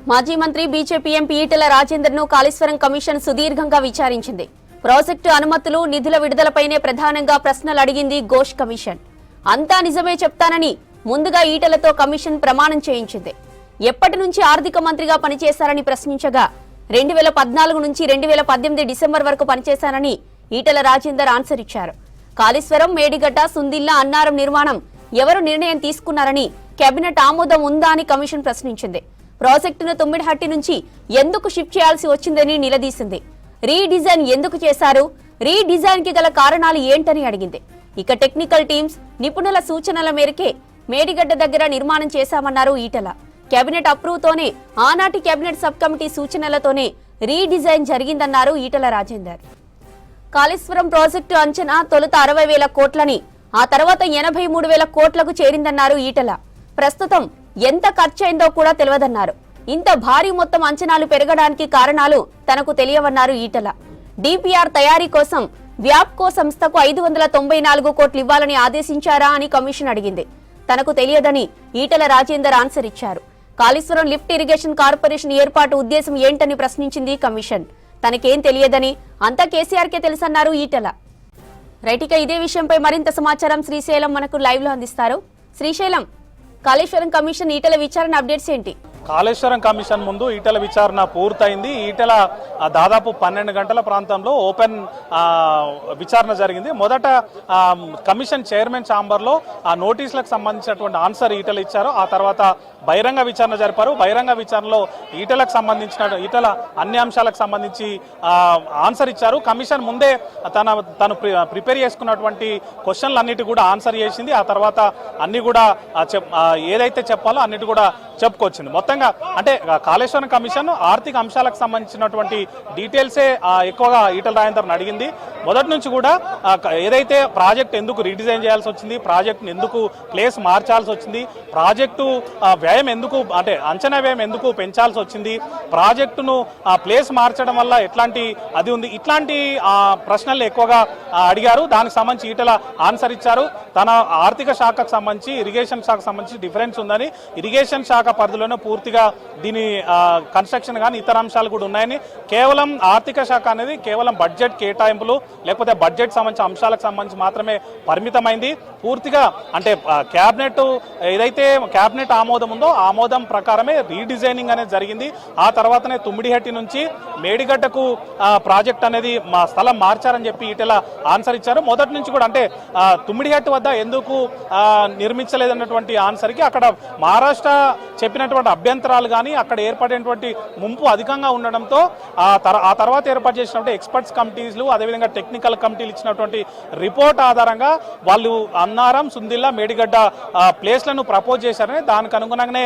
మాజీ మంత్రి BJP MP Etela రాజేందర్ను కాళేశ్వరం కమిషన్ సుదీర్ఘంగా విచారించింది. ప్రాజెక్టు అనుమతులు, నిధుల విడుదలపైనే ప్రధానంగా ప్రశ్నలు అడిగింది ఘోష్ కమిషన్. అంతా నిజమే చెప్తానని ముందుగా ఈటెలతో కమిషన్ ప్రమాణం చేయించింది. ఎప్పటి నుంచి ఆర్థిక మంత్రిగా పనిచేశారని ప్రశ్నించగా 2014 నుంచి 2018 డిసెంబర్ వరకు పనిచేశారని ఈటెల రాజేందర్ ఆన్సర్ ఇచ్చారు. కాళేశ్వరం, మేడిగడ్డ, సుందిల్లా, అన్నారం నిర్మాణం ఎవరు నిర్ణయం తీసుకున్నారని, కేబినెట్ ఆమోదం ఉందా అని కమిషన్ ప్రశ్నించింది. ప్రాజెక్టును తుమ్మిడిహట్టి నుంచి ఎందుకు షిఫ్ట్ చేయాల్సి వచ్చిందని నిలదీసింది. రీడిజైన్ ఎందుకు చేశారు, రీడిజైన్ కి గల కారణాలు ఏంటని అడిగింది. ఇక టెక్నికల్ టీమ్స్ నిపుణుల సూచనల మేరకే మేడిగడ్డ దగ్గర నిర్మాణం చేశామన్నారు ఈటెల. కేబినెట్ అప్రూవ్ తోనే, ఆనాటి కేబినెట్ సబ్ కమిటీ సూచనలతోనే రీడిజైన్ జరిగిందన్నారు ఈటెల రాజేందర్. కాళేశ్వరం ప్రాజెక్టు అంచనా తొలుత 60,000 కోట్లని, ఆ తర్వాత 83,000 కోట్లకు చేరిందన్నారు ఈటెల. ప్రస్తుతం ఎంత ఖర్చయిందో కూడా తెలియదన్నారు. ఇంత భారీ మొత్తం అంచనాలు పెరగడానికి కారణాలు తనకు తెలియవన్నారు ఈటెల. డిపిఆర్ తయారీ కోసం వ్యాప్కో సంస్థకు 594 కోట్లు ఇవ్వాలని ఆదేశించారా అని కమిషన్ అడిగింది. తనకు తెలియదని ఈటెల రాజేందర్ ఆన్సర్ ఇచ్చారు. కాళేశ్వరం లిఫ్ట్ ఇరిగేషన్ కార్పొరేషన్ ఏర్పాటు ఉద్దేశం ఏంటని ప్రశ్నించింది కమిషన్. తనకేం తెలియదని, అంతా కేసీఆర్కే తెలుసన్నారు ఈటెల. రైట్, ఇక ఇదే విషయంపై మరింత సమాచారం శ్రీశైలం మనకు లైవ్ లో అందిస్తారు. శ్రీశైలం, కాళేశ్వరం కమిషన్ ఈటెల విచారణ అప్డేట్స్ ఏంటి? కాళేశ్వరం కమిషన్ ముందు ఈటెల విచారణ పూర్తయింది. ఈటెల దాదాపు 12 గంటల ప్రాంతంలో ఓపెన్ విచారణ జరిగింది. మొదట కమిషన్ చైర్మన్ ఛాంబర్లో ఆ నోటీసులకు సంబంధించినటువంటి ఆన్సర్ ఈటెల ఇచ్చారు. ఆ తర్వాత బహిరంగ విచారణ జరిపారు. బహిరంగ విచారణలో ఈటెలకు సంబంధించిన ఈటెల అన్ని అంశాలకు సంబంధించి ఆన్సర్ ఇచ్చారు. కమిషన్ ముందే తను ప్రిపేర్ చేసుకున్నటువంటి క్వశ్చన్లన్నిటి కూడా ఆన్సర్ చేసింది. ఆ తర్వాత అన్ని కూడా ఏదైతే చెప్పాలో అన్నిటి కూడా చెప్పుకొచ్చింది. మొత్తంగా అంటే కాళేశ్వరం కమిషన్ ఆర్థిక అంశాలకు సంబంధించినటువంటి డీటెయిల్సే ఎక్కువగా ఈటెల రాజేందర్ని అడిగింది. మొదటి నుంచి కూడా ఏదైతే ప్రాజెక్ట్ ఎందుకు రీడిజైన్ చేయాల్సి వచ్చింది, ప్రాజెక్టును ఎందుకు ప్లేస్ మార్చాల్సి వచ్చింది, ప్రాజెక్టు వ్యయం ఎందుకు అంటే అంచనా వ్యయం ఎందుకు పెంచాల్సి వచ్చింది, ప్రాజెక్టును ప్లేస్ మార్చడం వల్ల ఎట్లాంటి అది ఉంది, ఇట్లాంటి ప్రశ్నలు ఎక్కువగా అడిగారు. దానికి సంబంధించి ఈటెల ఆన్సర్ ఇచ్చారు. తన ఆర్థిక శాఖకు సంబంధించి ఇరిగేషన్ శాఖకు సంబంధించి డిఫరెన్స్ ఉందని, ఇరిగేషన్ శాఖ పరిధిలోనే పూర్తిగా దీని కన్స్ట్రక్షన్ కానీ ఇతర అంశాలు కూడా ఉన్నాయని, కేవలం ఆర్థిక శాఖ అనేది కేవలం బడ్జెట్ కేటాయింపులు లేకపోతే బడ్జెట్ సంబంధించిన అంశాలకు సంబంధించి మాత్రమే పరిమితమైంది. పూర్తిగా అంటే క్యాబినెట్ ఏదైతే క్యాబినెట్ ఆమోదం ఉందో ఆమోదం ప్రకారమే రీడిజైనింగ్ అనేది జరిగింది. ఆ తర్వాతనే తుమ్మిడిహట్టి నుంచి మేడిగడ్డకు ప్రాజెక్ట్ అనేది మా స్థలం మార్చారని చెప్పి ఈటెల ఆన్సర్ ఇచ్చారు. మొదటి నుంచి కూడా అంటే తుమ్మిడిహట్టి వద్ద ఎందుకు నిర్మించలేదన్నటువంటి ఆన్సర్కి అక్కడ మహారాష్ట్ర చెప్పినటువంటి అభ్యంతరాలు కానీ అక్కడ ఏర్పడినటువంటి ముంపు అధికంగా ఉండడంతో ఆ తర్వాత ఏర్పాటు చేసినటువంటి ఎక్స్పర్ట్స్ కమిటీలు అదేవిధంగా టెక్నికల్ కమిటీలు ఇచ్చినటువంటి రిపోర్ట్ ఆధారంగా వాళ్ళు అన్నారం, సుందిల్లా, మేడిగడ్డ ప్లేస్లను ప్రపోజ్ చేశారని దానికి అనుగుణంగానే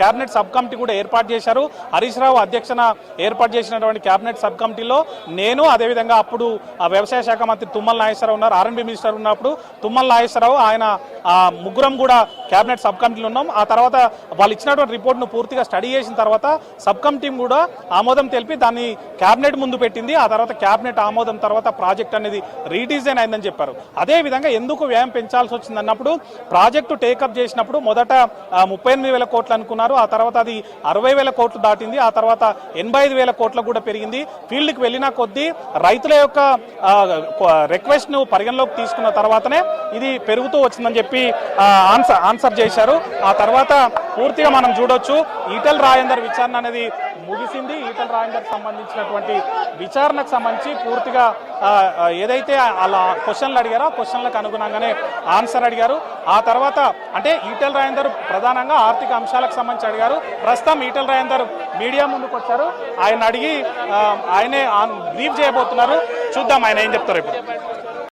కేబినెట్ సబ్ కమిటీ కూడా ఏర్పాటు చేశారు. హరీష్ రావు అధ్యక్షన ఏర్పాటు చేసినటువంటి కేబినెట్ సబ్ కమిటీలో నేను అదేవిధంగా అప్పుడు వ్యవసాయ శాఖ మంత్రి తుమ్మల నాగేశ్వరరావు ఉన్నారు, ఆర్ఎండ్బి మినిస్టర్ ఉన్నప్పుడు తుమ్మల నాగేశ్వరరావు ఆయన ముగ్గురం కూడా కేబినెట్ సబ్ కమిటీలో ఉన్నాం. ఆ తర్వాత వాళ్ళు ఇచ్చినటువంటి రిపోర్ట్ను పూర్తిగా స్టడీ చేసిన తర్వాత సబ్ కమిటీ కూడా ఆమోదం తెలిపి దాన్ని కేబినెట్ ముందు పెట్టింది. ఆ తర్వాత కేబినెట్ ఆమోదం తర్వాత ప్రాజెక్ట్ అనేది రీడిజైన్ అయిందని చెప్పారు. అదేవిధంగా ఎందుకు వ్యయం పెంచాల్సి వచ్చింది అన్నప్పుడు ప్రాజెక్టు టేకప్ చేసినప్పుడు మొదట 38,000 కోట్లు అనుకున్నారు. ఆ తర్వాత అది 60,000 కోట్లు దాటింది. ఆ తర్వాత 85,000 కోట్లకు కూడా పెరిగింది. ఫీల్డ్కి వెళ్ళిన కొద్దీ రైతుల యొక్క రిక్వెస్ట్ ను పరిగణలోకి తీసుకున్న తర్వాతనే ఇది పెరుగుతూ వచ్చిందని చెప్పి ఆన్సర్ చేశారు. ఆ తర్వాత పూర్తిగా మనం చూడొచ్చు ఈటెల రాజేందర్ విచారణ అనేది ముగిసింది. ఈటెల రాజేందర్ సంబంధించినటువంటి విచారణకు సంబంధించి పూర్తిగా ఏదైతే అలా క్వశ్చన్లు అడిగారో ఆ క్వశ్చన్లకు అనుగుణంగానే ఆన్సర్ అడిగారు. ఆ తర్వాత అంటే ఈటెల రాజేందర్ ప్రధానంగా ఆర్థిక అంశాలకు సంబంధించి అడిగారు. ప్రస్తుతం ఈటెల రాజేందర్ మీడియా ముందుకు వచ్చారు. ఆయన అడిగి ఆయనే బ్రీఫ్ చేయబోతున్నారు. చూద్దాం ఆయన ఏం చెప్తారు ఇప్పుడు.